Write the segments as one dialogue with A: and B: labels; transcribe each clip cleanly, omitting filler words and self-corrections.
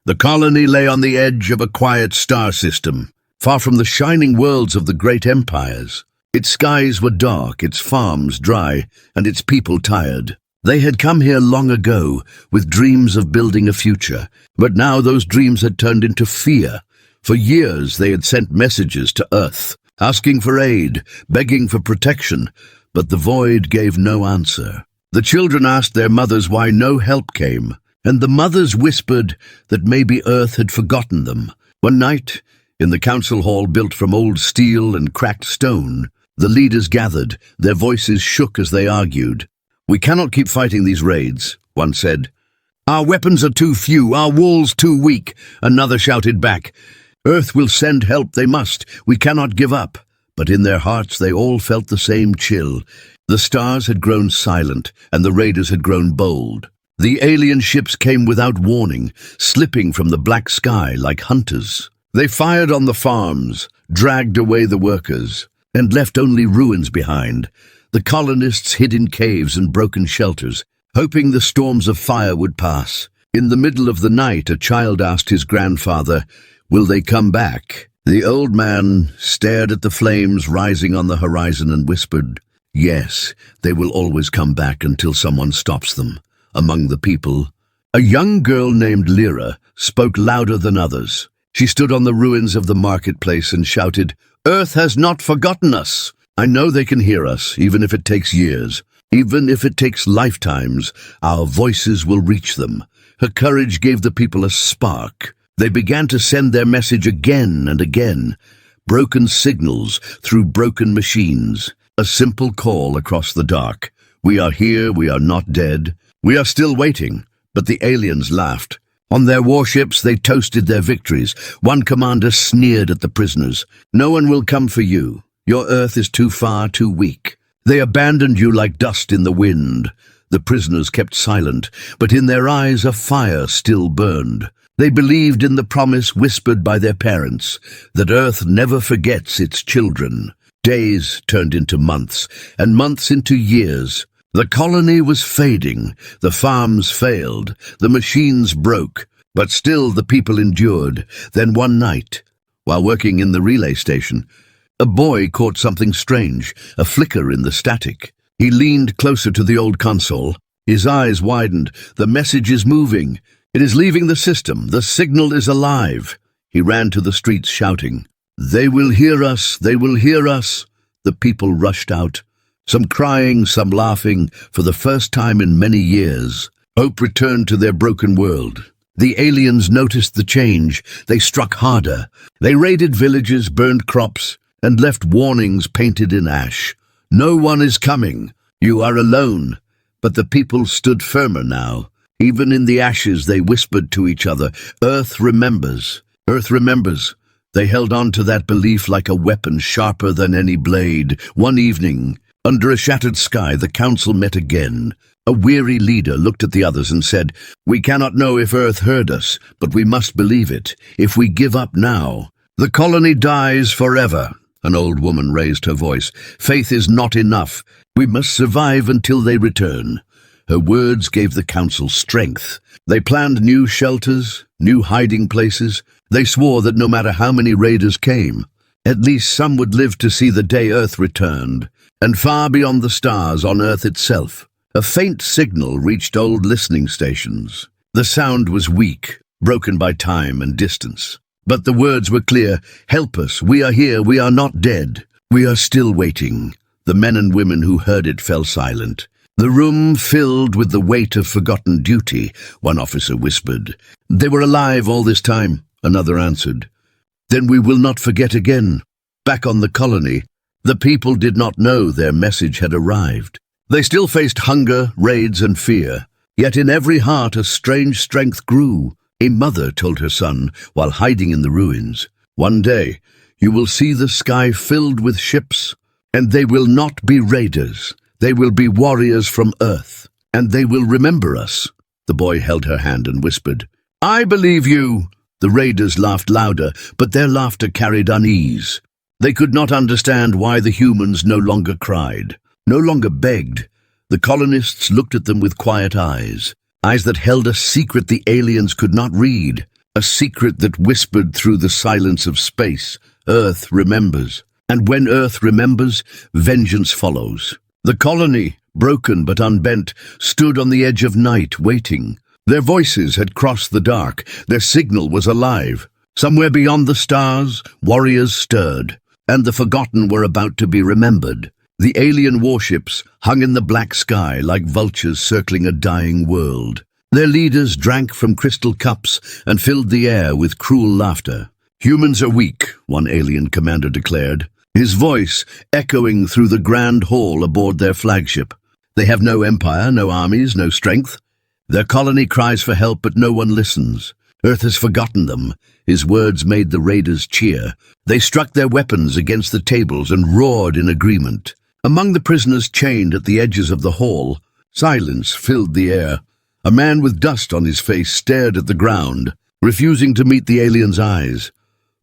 A: The colony lay on the edge of a quiet star system, far from the shining worlds of the great empires. Its skies were dark, its farms dry, and its people tired. They had come here long ago, with dreams of building a future, but now those dreams had turned into fear. For years they had sent messages to Earth, asking for aid, begging for protection, but the void gave no answer. The children asked their mothers why no help came, and the mothers whispered that maybe Earth had forgotten them. One night, in the council hall built from old steel and cracked stone, the leaders gathered, their voices shook as they argued. "We cannot keep fighting these raids," one said. "Our weapons are too few, our walls too weak," another shouted back. "Earth will send help, they must. We cannot give up." But in their hearts they all felt the same chill. The stars had grown silent, and the raiders had grown bold. The alien ships came without warning, slipping from the black sky like hunters. They fired on the farms, dragged away the workers, and left only ruins behind. The colonists hid in caves and broken shelters, hoping the storms of fire would pass. In the middle of the night, a child asked his grandfather, "Will they come back?" The old man stared at the flames rising on the horizon and whispered, "Yes, they will always come back until someone stops them." Among the people, a young girl named Lyra spoke louder than others. She stood on the ruins of the marketplace and shouted, "Earth has not forgotten us. I know they can hear us, even if it takes years. Even if it takes lifetimes, our voices will reach them." Her courage gave the people a spark. They began to send their message again and again, broken signals through broken machines, a simple call across the dark. "We are here, we are not dead. We are still waiting." But the aliens laughed. On their warships they toasted their victories. One commander sneered at the prisoners. "No one will come for you. Your Earth is too far, too weak. They abandoned you like dust in the wind." The prisoners kept silent, but in their eyes a fire still burned. They believed in the promise whispered by their parents, that Earth never forgets its children. Days turned into months, and months into years. The colony was fading, the farms failed, the machines broke, but still the people endured. Then one night, while working in the relay station, a boy caught something strange, a flicker in the static. He leaned closer to the old console. His eyes widened. "The message is moving. It is leaving the system. The signal is alive." He ran to the streets shouting, "They will hear us! They will hear us!" The people rushed out, some crying, some laughing. For the first time in many years, hope returned to their broken world. The aliens noticed the change. They struck harder. They raided villages, burned crops, and left warnings painted in ash. "No one is coming. You are alone." But the people stood firmer now. Even in the ashes they whispered to each other, "Earth remembers. Earth remembers." They held on to that belief like a weapon sharper than any blade. One evening, under a shattered sky, the council met again. A weary leader looked at the others and said, "We cannot know if Earth heard us, but we must believe it. If we give up now, the colony dies forever." An old woman raised her voice. "Faith is not enough. We must survive until they return." Her words gave the council strength. They planned new shelters, new hiding places. They swore that no matter how many raiders came, at least some would live to see the day Earth returned. And far beyond the stars, on Earth itself, a faint signal reached old listening stations. The sound was weak, broken by time and distance. But the words were clear. "Help us, we are here, we are not dead. We are still waiting." The men and women who heard it fell silent. The room filled with the weight of forgotten duty, one officer whispered. "They were alive all this time," another answered. "Then we will not forget again." Back on the colony, the people did not know their message had arrived. They still faced hunger, raids, and fear. Yet in every heart a strange strength grew. A mother told her son while hiding in the ruins, "One day you will see the sky filled with ships, and they will not be raiders. They will be warriors from Earth, and they will remember us." The boy held her hand and whispered, "I believe you." The raiders laughed louder, but their laughter carried unease. They could not understand why the humans no longer cried, no longer begged. The colonists looked at them with quiet eyes that held a secret the aliens could not read. a secret that whispered through the silence of space. Earth remembers. And when Earth remembers, vengeance follows. The colony, broken but unbent, stood on the edge of night, waiting. Their voices had crossed the dark. Their signal was alive. Somewhere beyond the stars, warriors stirred, and the forgotten were about to be remembered. The alien warships hung in the black sky like vultures circling a dying world. Their leaders drank from crystal cups and filled the air with cruel laughter. "Humans are weak," one alien commander declared, his voice echoing through the grand hall aboard their flagship. "They have no empire, no armies, no strength. Their colony cries for help, but no one listens. Earth has forgotten them." His words made the raiders cheer. They struck their weapons against the tables and roared in agreement. Among the prisoners chained at the edges of the hall, silence filled the air. A man with dust on his face stared at the ground, refusing to meet the aliens' eyes.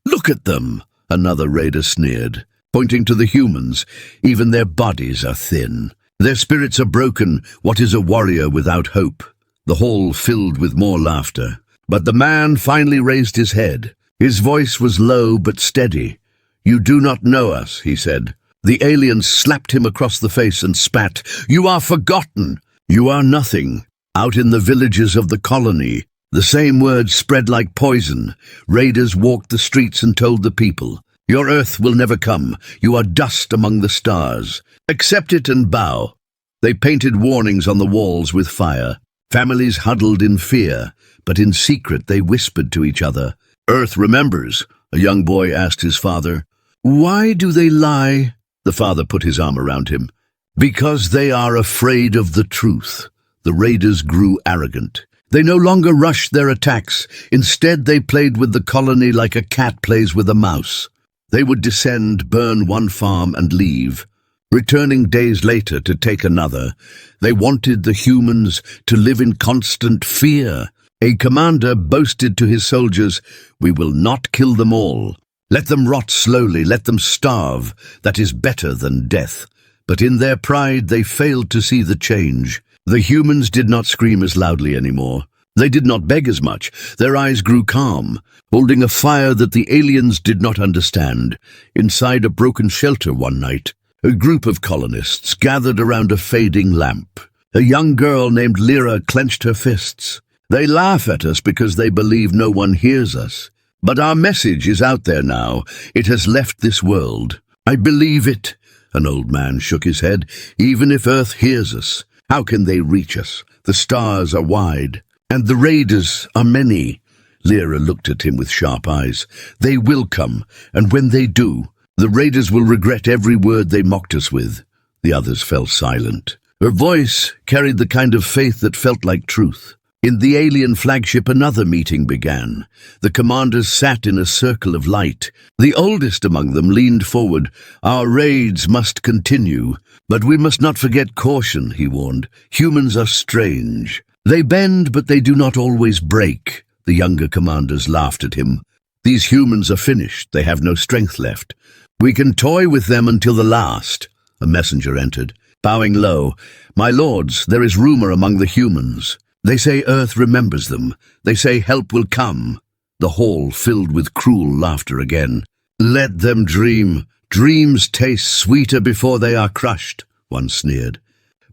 A: "Look at them," another raider sneered, pointing to the humans. "Even their bodies are thin. Their spirits are broken. What is a warrior without hope?" The hall filled with more laughter. But the man finally raised his head. His voice was low but steady. "You do not know us," he said. The aliens slapped him across the face and spat. "You are forgotten. You are nothing." Out in the villages of the colony, the same words spread like poison. Raiders walked the streets and told the people, "Your Earth will never come. You are dust among the stars. Accept it and bow." They painted warnings on the walls with fire. Families huddled in fear, but in secret they whispered to each other. "Earth remembers," a young boy asked his father. "Why do they lie?" The father put his arm around him. "Because they are afraid of the truth." The raiders grew arrogant. They no longer rushed their attacks. Instead, they played with the colony like a cat plays with a mouse. They would descend, burn one farm, and leave, returning days later to take another. They wanted the humans to live in constant fear. A commander boasted to his soldiers, "We will not kill them all. Let them rot slowly, let them starve. That is better than death." But in their pride, they failed to see the change. The humans did not scream as loudly anymore. They did not beg as much. Their eyes grew calm, holding a fire that the aliens did not understand. Inside a broken shelter one night, a group of colonists gathered around a fading lamp. A young girl named Lyra clenched her fists. "They laugh at us because they believe no one hears us. But our message is out there now. It has left this world." "I believe it." An old man shook his head. "Even if Earth hears us, how can they reach us? The stars are wide, and the raiders are many." Lyra looked at him with sharp eyes. "They will come, and when they do, the raiders will regret every word they mocked us with." The others fell silent. Her voice carried the kind of faith that felt like truth. In the alien flagship, another meeting began. The commanders sat in a circle of light. The oldest among them leaned forward. "Our raids must continue, but we must not forget caution," he warned. "Humans are strange. They bend, but they do not always break." The younger commanders laughed at him. "These humans are finished. They have no strength left. We can toy with them until the last." A messenger entered, bowing low. "My lords, there is rumor among the humans. They say Earth remembers them. They say help will come." The hall filled with cruel laughter again. "Let them dream. Dreams taste sweeter before they are crushed," one sneered.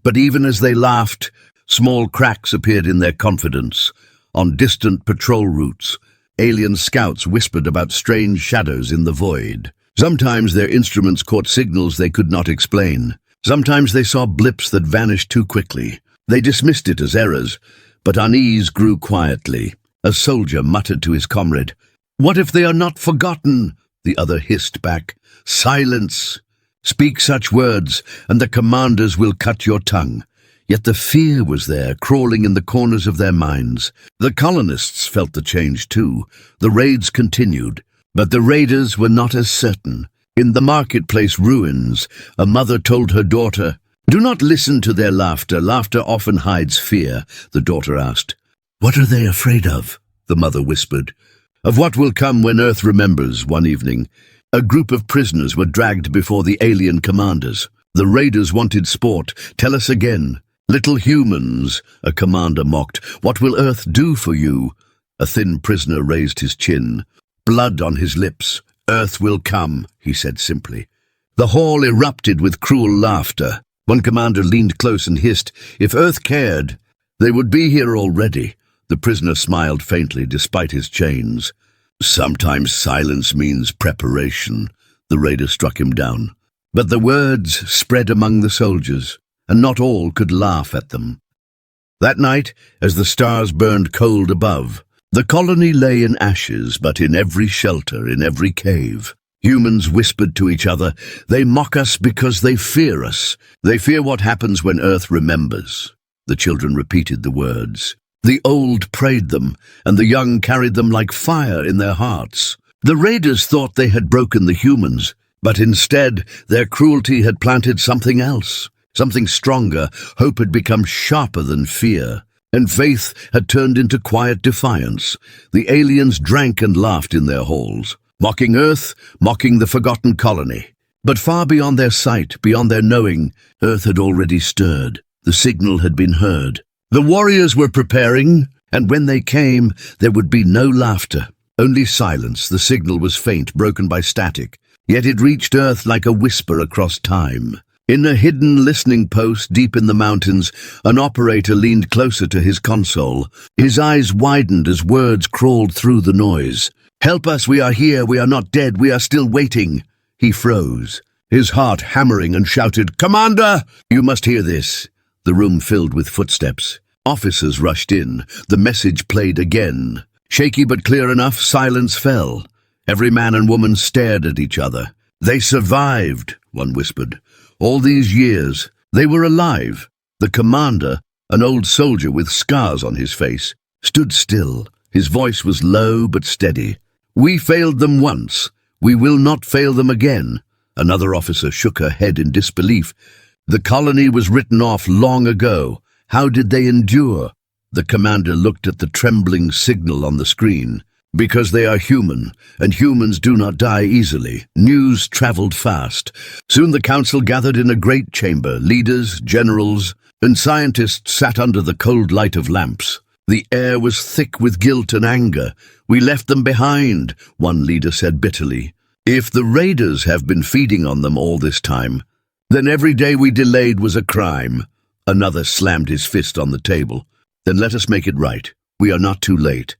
A: But even as they laughed, small cracks appeared in their confidence. On distant patrol routes, alien scouts whispered about strange shadows in the void. Sometimes their instruments caught signals they could not explain. Sometimes they saw blips that vanished too quickly. They dismissed it as errors, but unease grew quietly. A soldier muttered to his comrade, "What if they are not forgotten?" The other hissed back, "Silence! Speak such words, and the commanders will cut your tongue." Yet the fear was there, crawling in the corners of their minds. The colonists felt the change too. The raids continued, but the raiders were not as certain. In the marketplace ruins, a mother told her daughter, "Do not listen to their laughter. Laughter often hides fear." The daughter asked, "What are they afraid of?" The mother whispered, "Of what will come when Earth remembers." One evening, a group of prisoners were dragged before the alien commanders. The raiders wanted sport. "Tell us again." "Little humans," a commander mocked, "what will Earth do for you?" A thin prisoner raised his chin, blood on his lips. "Earth will come," he said simply. The hall erupted with cruel laughter. One commander leaned close and hissed, "If Earth cared, they would be here already." The prisoner smiled faintly despite his chains. "Sometimes silence means preparation," the raider struck him down. But the words spread among the soldiers, and not all could laugh at them. That night, as the stars burned cold above, the colony lay in ashes, but in every shelter, in every cave. Humans whispered to each other, "They mock us because they fear us. They fear what happens when Earth remembers." The children repeated the words. The old prayed them, and the young carried them like fire in their hearts. The raiders thought they had broken the humans, but instead their cruelty had planted something else, something stronger. Hope had become sharper than fear, and faith had turned into quiet defiance. The aliens drank and laughed in their halls, mocking Earth, mocking the forgotten colony. But far beyond their sight, beyond their knowing, Earth had already stirred. The signal had been heard. The warriors were preparing, and when they came, there would be no laughter, only silence. The signal was faint, broken by static, yet it reached Earth like a whisper across time. In a hidden listening post deep in the mountains, an operator leaned closer to his console. His eyes widened as words crawled through the noise. "Help us, we are here, we are not dead, we are still waiting." He froze, his heart hammering, and shouted, "Commander, you must hear this." The room filled with footsteps. Officers rushed in. The message played again. Shaky but clear enough, silence fell. Every man and woman stared at each other. "They survived," one whispered. "All these years, they were alive." The commander, an old soldier with scars on his face, stood still. His voice was low but steady. "We failed them once. We will not fail them again." Another officer shook her head in disbelief. "The colony was written off long ago. How did they endure?" The commander looked at the trembling signal on the screen. "Because they are human, and humans do not die easily." News traveled fast. Soon the council gathered in a great chamber. Leaders, generals, and scientists sat under the cold light of lamps. The air was thick with guilt and anger. "We left them behind," one leader said bitterly. "If the raiders have been feeding on them all this time, then every day we delayed was a crime." Another slammed his fist on the table. "Then let us make it right. We are not too late."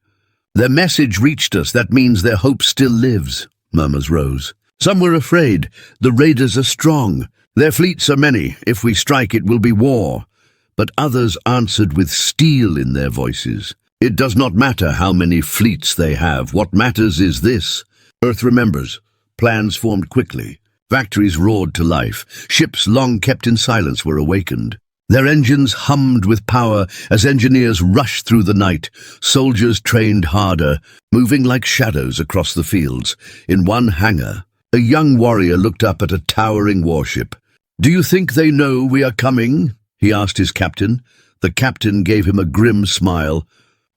A: "Their message reached us. That means their hope still lives." Murmurs rose. Some were afraid. "The raiders are strong. Their fleets are many. If we strike, it will be war." But others answered with steel in their voices. "It does not matter how many fleets they have. What matters is this. Earth remembers." Plans formed quickly. Factories roared to life. Ships long kept in silence were awakened. Their engines hummed with power as engineers rushed through the night. Soldiers trained harder, moving like shadows across the fields. In one hangar, a young warrior looked up at a towering warship. "Do you think they know we are coming?" he asked his captain. The captain gave him a grim smile.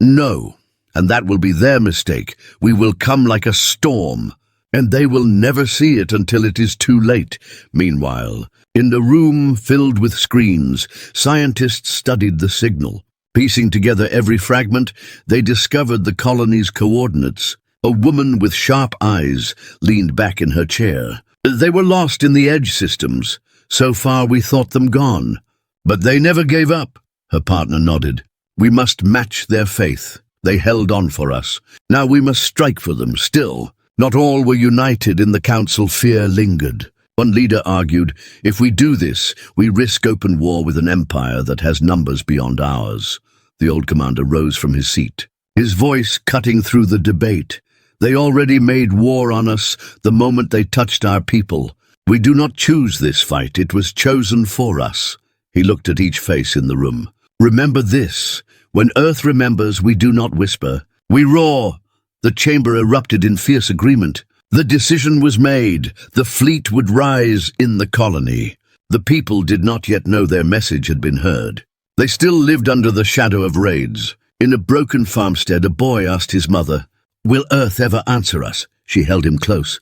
A: "No, and that will be their mistake. We will come like a storm, and they will never see it until it is too late." Meanwhile, in a room filled with screens, scientists studied the signal. Piecing together every fragment, they discovered the colony's coordinates. A woman with sharp eyes leaned back in her chair. "They were lost in the edge systems. So far we thought them gone. But they never gave up." Her partner nodded. "We must match their faith. They held on for us. Now we must strike for them still." Not all were united in the council. Fear lingered. One leader argued, "If we do this, we risk open war with an empire that has numbers beyond ours." The old commander rose from his seat, his voice cutting through the debate. "They already made war on us the moment they touched our people. We do not choose this fight. It was chosen for us." He looked at each face in the room. "Remember this. When Earth remembers, we do not whisper. We roar." The chamber erupted in fierce agreement. The decision was made. The fleet would rise in the colony. The people did not yet know their message had been heard. They still lived under the shadow of raids. In a broken farmstead, a boy asked his mother, "Will Earth ever answer us?" She held him close.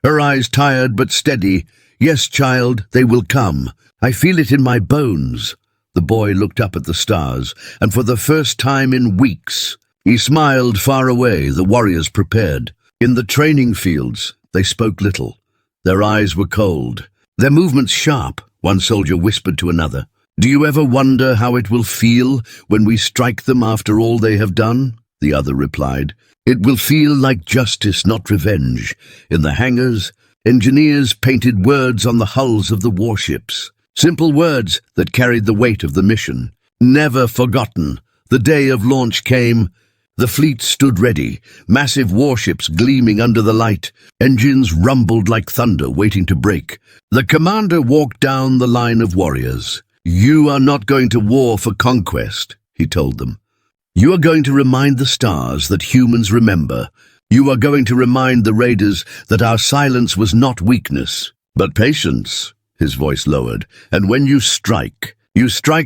A: Her eyes tired but steady. "Yes, child, they will come. I feel it in my bones." The boy looked up at the stars, and for the first time in weeks, He smiled far away, the warriors prepared. In the training fields, they spoke little. Their eyes were cold, their movements sharp, one soldier whispered to another. "Do you ever wonder how it will feel when we strike them after all they have done?" The other replied. "It will feel like justice, not revenge." In the hangars, engineers painted words on the hulls of the warships. Simple words that carried the weight of the mission. Never forgotten. The day of launch came. The fleet stood ready, massive warships gleaming under the light. Engines rumbled like thunder, waiting to break. The commander walked down the line of warriors. "You are not going to war for conquest," he told them. "You are going to remind the stars that humans remember. You are going to remind the raiders that our silence was not weakness, but patience." His voice lowered. "And when you strike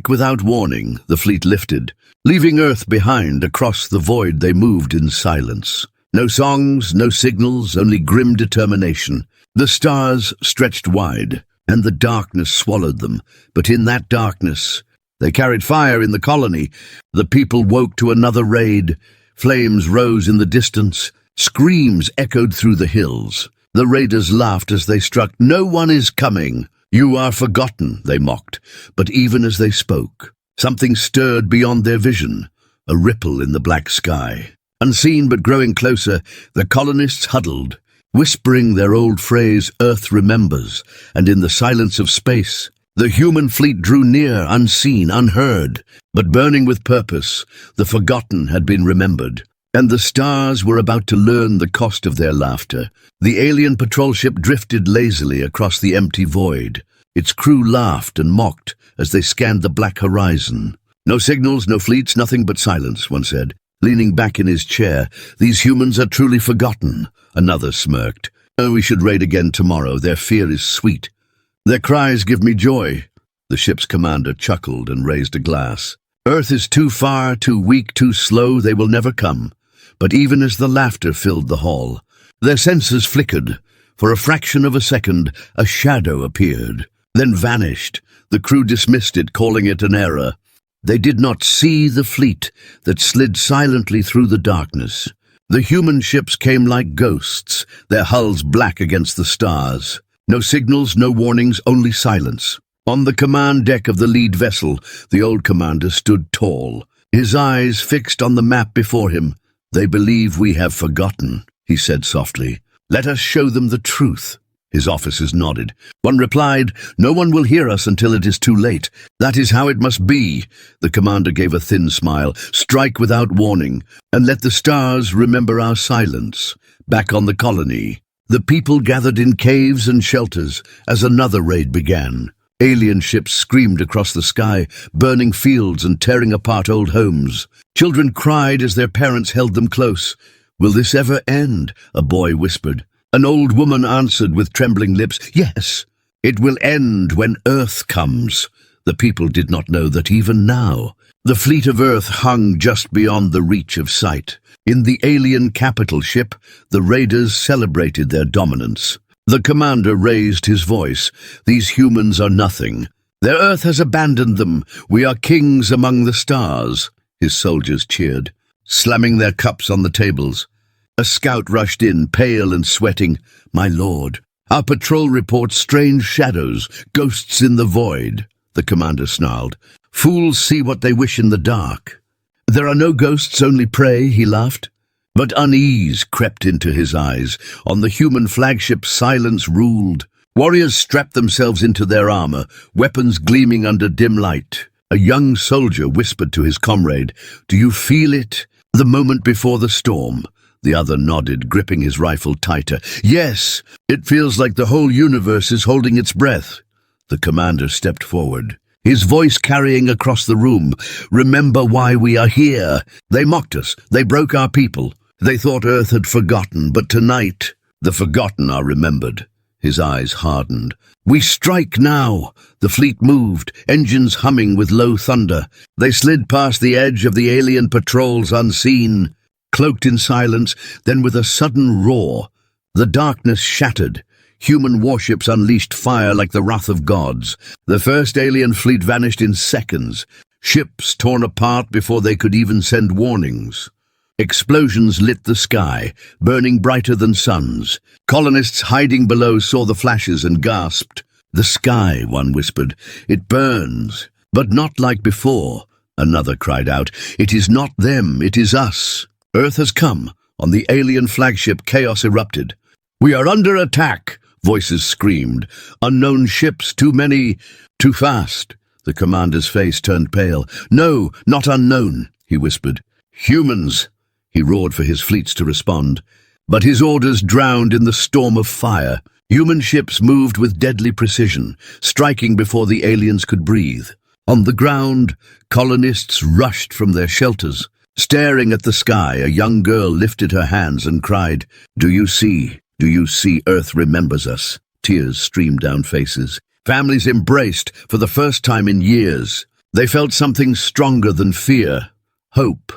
A: without warning." The fleet lifted. Leaving Earth behind, across the void they moved in silence. No songs, no signals, only grim determination. The stars stretched wide, and the darkness swallowed them. But in that darkness, they carried fire in the colony. The people woke to another raid. Flames rose in the distance. Screams echoed through the hills. The raiders laughed as they struck. "No one is coming. You are forgotten," they mocked. But even as they spoke, something stirred beyond their vision, a ripple in the black sky. Unseen but growing closer, the colonists huddled, whispering their old phrase, "Earth remembers," and in the silence of space, the human fleet drew near, unseen, unheard, but burning with purpose. The forgotten had been remembered, and the stars were about to learn the cost of their laughter. The alien patrol ship drifted lazily across the empty void. Its crew laughed and mocked as they scanned the black horizon. "No signals, no fleets, nothing but silence," one said, leaning back in his chair. "These humans are truly forgotten." Another smirked. "Oh, we should raid again tomorrow. Their fear is sweet. Their cries give me joy." The ship's commander chuckled and raised a glass. "Earth is too far, too weak, too slow. They will never come." But even as the laughter filled the hall, their senses flickered. For a fraction of a second, a shadow appeared, then vanished. The crew dismissed it, calling it an error. They did not see the fleet that slid silently through the darkness. The human ships came like ghosts, their hulls black against the stars. No signals, no warnings, only silence. On the command deck of the lead vessel, the old commander stood tall, his eyes fixed on the map before him. "They believe we have forgotten," he said softly. "Let us show them the truth." His officers nodded. One replied, "No one will hear us until it is too late. That is how it must be." The commander gave a thin smile. "Strike without warning, and let the stars remember our silence." Back on the colony, the people gathered in caves and shelters as another raid began. Alien ships screamed across the sky, burning fields and tearing apart old homes. Children cried as their parents held them close. "Will this ever end?" a boy whispered. An old woman answered with trembling lips, "Yes, it will end when Earth comes." The people did not know that even now, the fleet of Earth hung just beyond the reach of sight. In the alien capital ship, the raiders celebrated their dominance. The commander raised his voice. "These humans are nothing. Their Earth has abandoned them. We are kings among the stars." His soldiers cheered, slamming their cups on the tables. A scout rushed in, pale and sweating. "My lord, our patrol reports strange shadows, ghosts in the void." The commander snarled. "Fools see what they wish in the dark." "There are no ghosts, only prey," he laughed. But unease crept into his eyes. On the human flagship, silence ruled. Warriors strapped themselves into their armor, weapons gleaming under dim light. A young soldier whispered to his comrade, "Do you feel it? The moment before the storm." The other nodded, gripping his rifle tighter. "Yes, it feels like the whole universe is holding its breath." The commander stepped forward, his voice carrying across the room. "Remember why we are here. They mocked us. They broke our people. They thought Earth had forgotten, but tonight, the forgotten are remembered." His eyes hardened. "We strike now." The fleet moved, engines humming with low thunder. They slid past the edge of the alien patrols unseen, cloaked in silence. Then with a sudden roar, the darkness shattered. Human warships unleashed fire like the wrath of gods. The first alien fleet vanished in seconds, ships torn apart before they could even send warnings. Explosions lit the sky, burning brighter than suns. Colonists hiding below saw the flashes and gasped. "The sky," one whispered. "It burns." "But not like before," another cried out. "It is not them, it is us." Earth has come. On the alien flagship, chaos erupted. "We are under attack," voices screamed. "Unknown ships, too many, too fast." The commander's face turned pale. "No, not unknown," he whispered. "Humans," he roared for his fleets to respond. But his orders drowned in the storm of fire. Human ships moved with deadly precision, striking before the aliens could breathe. On the ground, colonists rushed from their shelters. Staring at the sky, a young girl lifted her hands and cried, "Do you see? Do you see? Earth remembers us." Tears streamed down faces. Families embraced for the first time in years. They felt something stronger than fear, hope.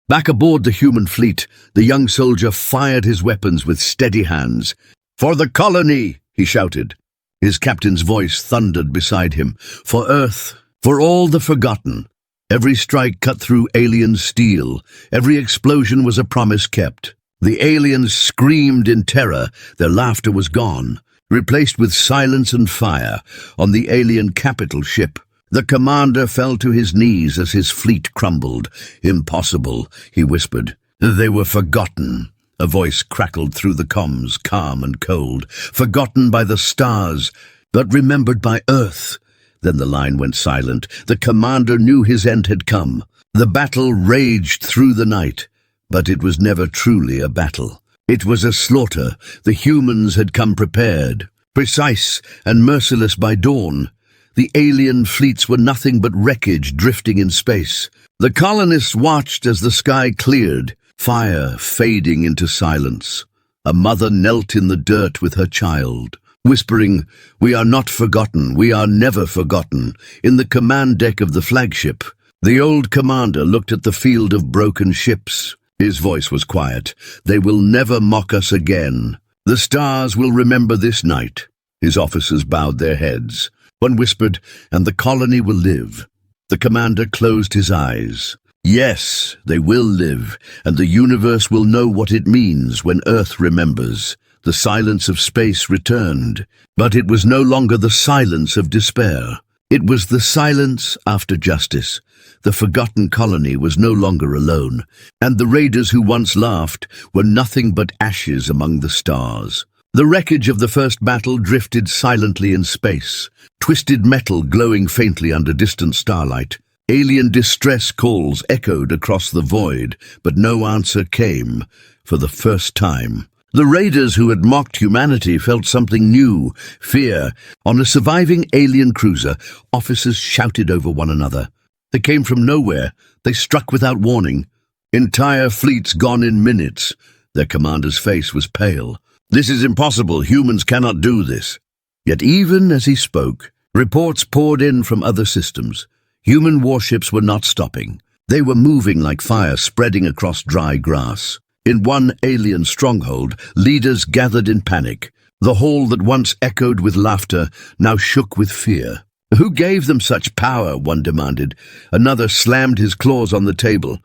A: Back aboard the human fleet, the young soldier fired his weapons with steady hands. "For the colony!" he shouted. His captain's voice thundered beside him. "For Earth, for all the forgotten." Every strike cut through alien steel. Every explosion was a promise kept. The aliens screamed in terror. Their laughter was gone, replaced with silence and fire. On the alien capital ship, the commander fell to his knees as his fleet crumbled. "Impossible," he whispered. "They were forgotten." A voice crackled through the comms, calm and cold. "Forgotten by the stars, but remembered by Earth." Then the line went silent. The commander knew his end had come. The battle raged through the night, but it was never truly a battle. It was a slaughter. The humans had come prepared, precise and merciless by dawn. The alien fleets were nothing but wreckage drifting in space. The colonists watched as the sky cleared, fire fading into silence. A mother knelt in the dirt with her child, whispering, "We are not forgotten, we are never forgotten." In the command deck of the flagship, the old commander looked at the field of broken ships. His voice was quiet. "They will never mock us again. The stars will remember this night." His officers bowed their heads. One whispered, "And the colony will live." The commander closed his eyes. "Yes, they will live, and the universe will know what it means when Earth remembers." The silence of space returned, but it was no longer the silence of despair. It was the silence after justice. The forgotten colony was no longer alone, and the raiders who once laughed were nothing but ashes among the stars. The wreckage of the first battle drifted silently in space, twisted metal glowing faintly under distant starlight. Alien distress calls echoed across the void, but no answer came. For the first time, the raiders who had mocked humanity felt something new, fear. On a surviving alien cruiser, officers shouted over one another. They came from nowhere. They struck without warning. Entire fleets gone in minutes. Their commander's face was pale. "This is impossible. Humans cannot do this." Yet even as he spoke, reports poured in from other systems. Human warships were not stopping. They were moving like fire spreading across dry grass. In one alien stronghold, leaders gathered in panic. The hall that once echoed with laughter now shook with fear. "Who gave them such power?" one demanded. Another slammed his claws on the table.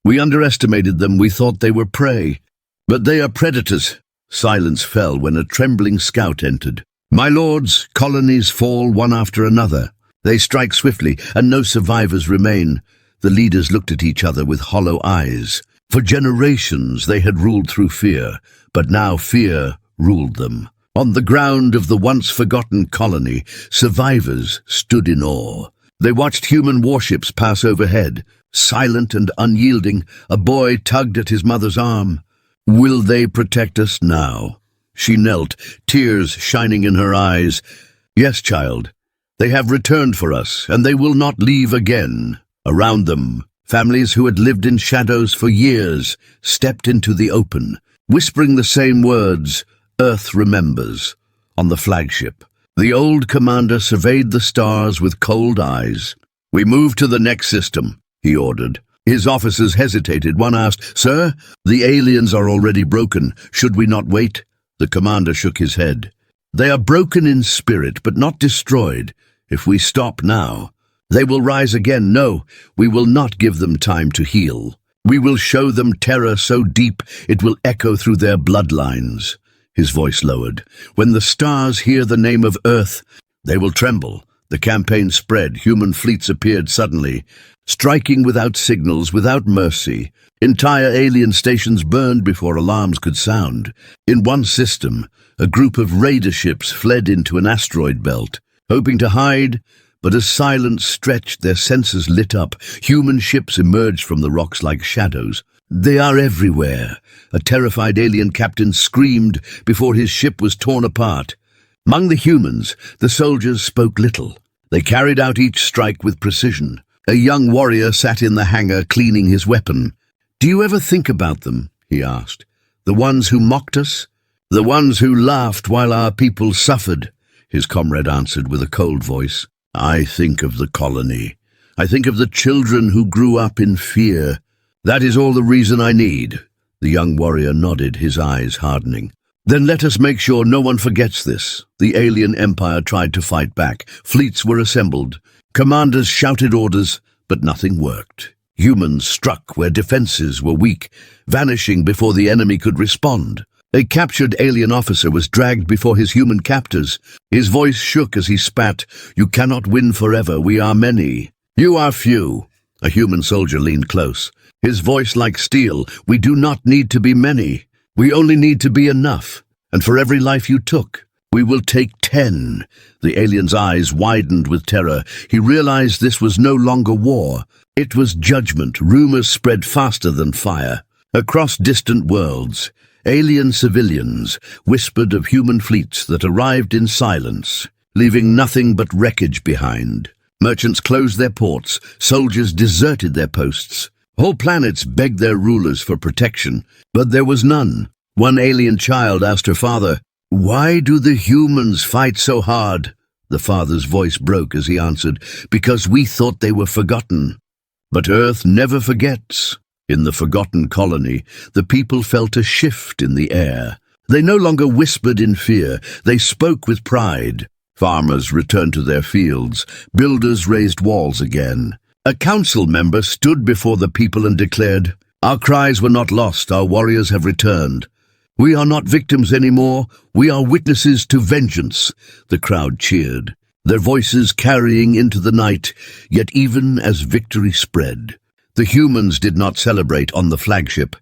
A: "We underestimated them. We thought they were prey. But they are predators." Silence fell when a trembling scout entered. "My lords, colonies fall one after another. They strike swiftly, and no survivors remain." The leaders looked at each other with hollow eyes. For generations they had ruled through fear, but now fear ruled them. On the ground of the once forgotten colony, survivors stood in awe. They watched human warships pass overhead. Silent and unyielding, a boy tugged at his mother's arm. "Will they protect us now?" She knelt, tears shining in her eyes. "Yes, child. They have returned for us, and they will not leave again." Around them, families who had lived in shadows for years stepped into the open, whispering the same words, "Earth remembers." On the flagship, the old commander surveyed the stars with cold eyes. "We move to the next system," he ordered. His officers hesitated. One asked, "Sir, the aliens are already broken. Should we not wait?" The commander shook his head. "They are broken in spirit, but not destroyed. If we stop now, they will rise again. No, we will not give them time to heal." We will show them terror so deep it will echo through their bloodlines." His voice lowered. "When the stars hear the name of Earth, they will tremble." The campaign spread. Human fleets appeared suddenly, striking without signals, without mercy. Entire alien stations burned before alarms could sound. In one system, a group of raider ships fled into an asteroid belt, hoping to hide, but as silence stretched, their senses lit up. Human ships emerged from the rocks like shadows. "They are everywhere," a terrified alien captain screamed before his ship was torn apart. Among the humans, the soldiers spoke little. They carried out each strike with precision. A young warrior sat in the hangar cleaning his weapon. "Do you ever think about them?" he asked. "The ones who mocked us? The ones who laughed while our people suffered?" His comrade answered with a cold voice. "I think of the colony. I think of the children who grew up in fear. That is all the reason I need." The young warrior nodded, his eyes hardening. "Then let us make sure no one forgets this." The alien empire tried to fight back. Fleets were assembled. Commanders shouted orders, but nothing worked. Humans struck where defenses were weak, vanishing before the enemy could respond. A captured alien officer was dragged before his human captors. His voice shook as he spat. "You cannot win forever. We are many. You are few." A human soldier leaned close, his voice like steel. "We do not need to be many. We only need to be enough. And for every life you took, we will take 10. The alien's eyes widened with terror. He realized this was no longer war. It was judgment. Rumors spread faster than fire. Across distant worlds, alien civilians whispered of human fleets that arrived in silence, leaving nothing but wreckage behind. Merchants closed their ports. Soldiers deserted their posts. Whole planets begged their rulers for protection, but there was none. One alien child asked her father, "Why do the humans fight so hard?" The father's voice broke as he answered, "Because we thought they were forgotten." But Earth never forgets. In the forgotten colony, the people felt a shift in the air. They no longer whispered in fear. They spoke with pride. Farmers returned to their fields. Builders raised walls again. A council member stood before the people and declared, "Our cries were not lost. Our warriors have returned. We are not victims anymore. We are witnesses to vengeance." The crowd cheered, their voices carrying into the night. Yet even as victory spread, the humans did not celebrate on the flagship.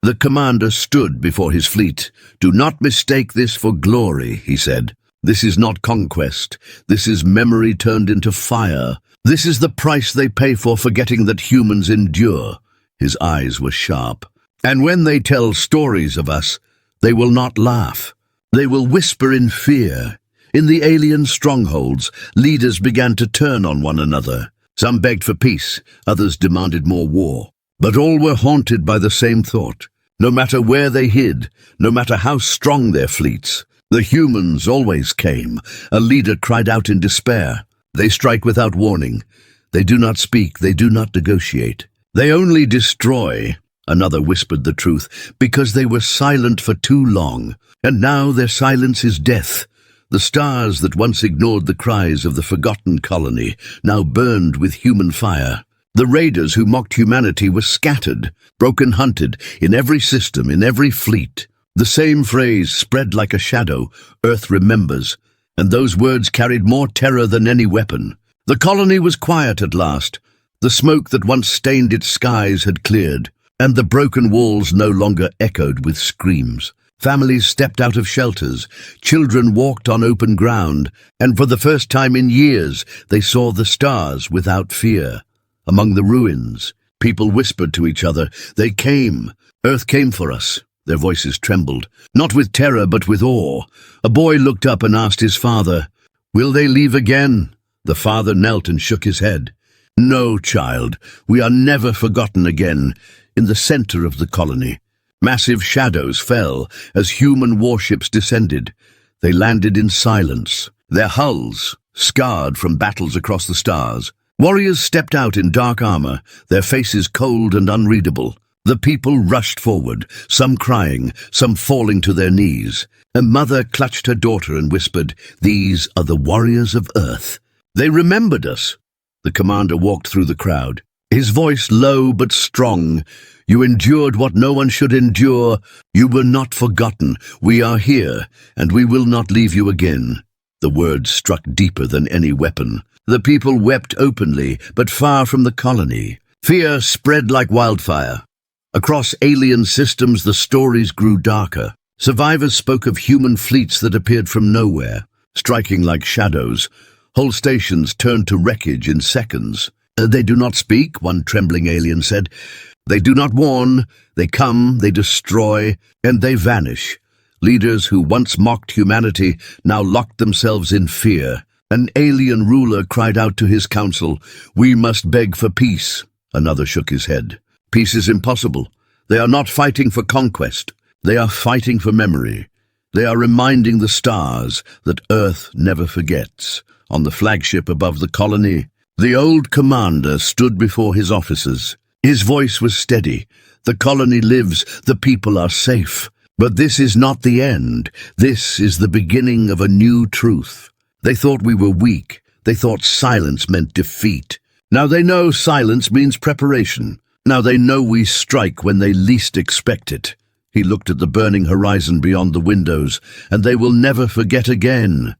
A: The commander stood before his fleet. "Do not mistake this for glory," he said. "This is not conquest. This is memory turned into fire. This is the price they pay for forgetting that humans endure." His eyes were sharp. "And when they tell stories of us, they will not laugh. They will whisper in fear." In the alien strongholds, leaders began to turn on one another. Some begged for peace, others demanded more war. But all were haunted by the same thought. No matter where they hid, no matter how strong their fleets, the humans always came. A leader cried out in despair. "They strike without warning. They do not speak. They do not negotiate. They only destroy." Another whispered the truth, "because they were silent for too long. And now their silence is death." The stars that once ignored the cries of the forgotten colony now burned with human fire. The raiders who mocked humanity were scattered, broken-hunted, in every system, in every fleet. The same phrase spread like a shadow, "Earth remembers," and those words carried more terror than any weapon. The colony was quiet at last. The smoke that once stained its skies had cleared, and the broken walls no longer echoed with screams. Families stepped out of shelters, children walked on open ground, and for the first time in years they saw the stars without fear. Among the ruins, people whispered to each other, "They came. Earth came for us." Their voices trembled, not with terror but with awe. A boy looked up and asked his father, "Will they leave again?" The father knelt and shook his head. "No, child, we are never forgotten again." In the center of the colony, massive shadows fell as human warships descended. They landed in silence, their hulls scarred from battles across the stars. Warriors stepped out in dark armor, their faces cold and unreadable. The people rushed forward, some crying, some falling to their knees. A mother clutched her daughter and whispered, "These are the warriors of Earth. They remembered us." The commander walked through the crowd, his voice low but strong. You endured what no one should endure. You were not forgotten. We are here, and we will not leave you again." The words struck deeper than any weapon. The people wept openly, but far from the colony. Fear spread like wildfire. Across alien systems, the stories grew darker. Survivors spoke of human fleets that appeared from nowhere, striking like shadows. Whole stations turned to wreckage in seconds. "They do not speak," one trembling alien said. "They do not warn. They come, they destroy, and they vanish." Leaders who once mocked humanity now locked themselves in fear. An alien ruler cried out to his council, "We must beg for peace." Another shook his head. "Peace is impossible. They are not fighting for conquest. They are fighting for memory. They are reminding the stars that Earth never forgets." On the flagship above the colony, the old commander stood before his officers. His voice was steady. "The colony lives. The people are safe. But this is not the end. This is the beginning of a new truth. They thought we were weak. They thought silence meant defeat. Now they know silence means preparation. Now they know we strike when they least expect it." He looked at the burning horizon beyond the windows, "and they will never forget again."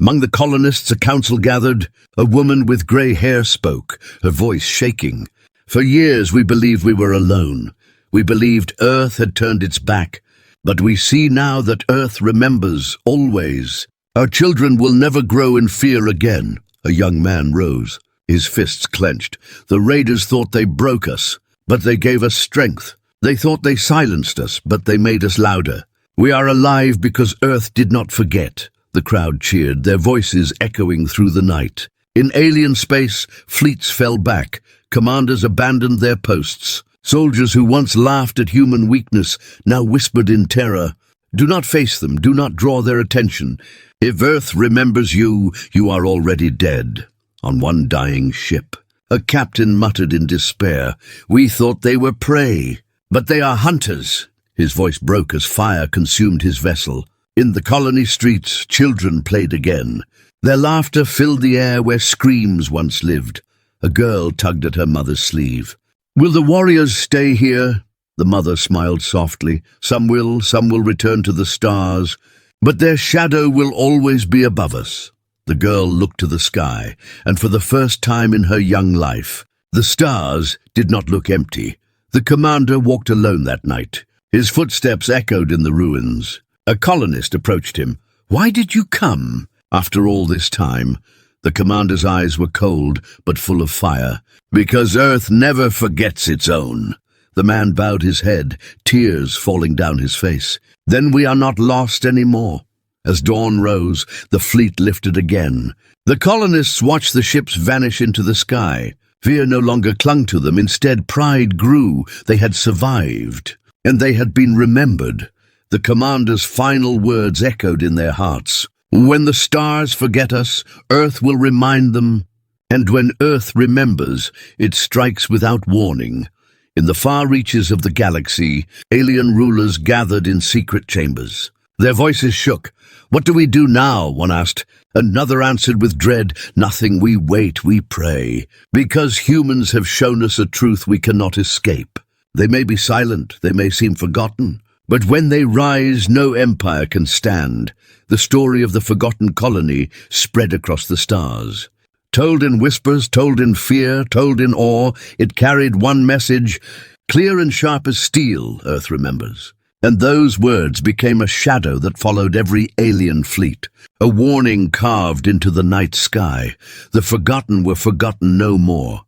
A: Among the colonists, a council gathered. A woman with grey hair spoke, her voice shaking. "For years we believed we were alone. We believed Earth had turned its back. But we see now that Earth remembers, always. Our children will never grow in fear again." A young man rose, his fists clenched. "The raiders thought they broke us, but they gave us strength. They thought they silenced us, but they made us louder. We are alive because Earth did not forget." The crowd cheered, their voices echoing through the night. In alien space, fleets fell back. Commanders abandoned their posts. Soldiers who once laughed at human weakness now whispered in terror. "Do not face them, do not draw their attention. If Earth remembers you, you are already dead." On one dying ship, a captain muttered in despair, "We thought they were prey, but they are hunters." His voice broke as fire consumed his vessel. In the colony streets, children played again. Their laughter filled the air where screams once lived. A girl tugged at her mother's sleeve. "Will the warriors stay here?" The mother smiled softly. Some will return to the stars, but their shadow will always be above us." The girl looked to the sky, and for the first time in her young life, the stars did not look empty. The commander walked alone that night. His footsteps echoed in the ruins. A colonist approached him. "Why did you come after all this time?" The commander's eyes were cold, but full of fire. "Because Earth never forgets its own." The man bowed his head, tears falling down his face. "Then we are not lost anymore." As dawn rose, the fleet lifted again. The colonists watched the ships vanish into the sky. Fear no longer clung to them. Instead, pride grew. They had survived, and they had been remembered. The commander's final words echoed in their hearts. "When the stars forget us, Earth will remind them. And when Earth remembers, it strikes without warning." In the far reaches of the galaxy, alien rulers gathered in secret chambers. Their voices shook. "What do we do now?" one asked. Another answered with dread, "Nothing, we wait, we pray. Because humans have shown us a truth we cannot escape. They may be silent, they may seem forgotten, but when they rise, no empire can stand." The story of the forgotten colony spread across the stars. Told in whispers, told in fear, told in awe, it carried one message: clear and sharp as steel, Earth remembers. And those words became a shadow that followed every alien fleet, a warning carved into the night sky. The forgotten were forgotten no more.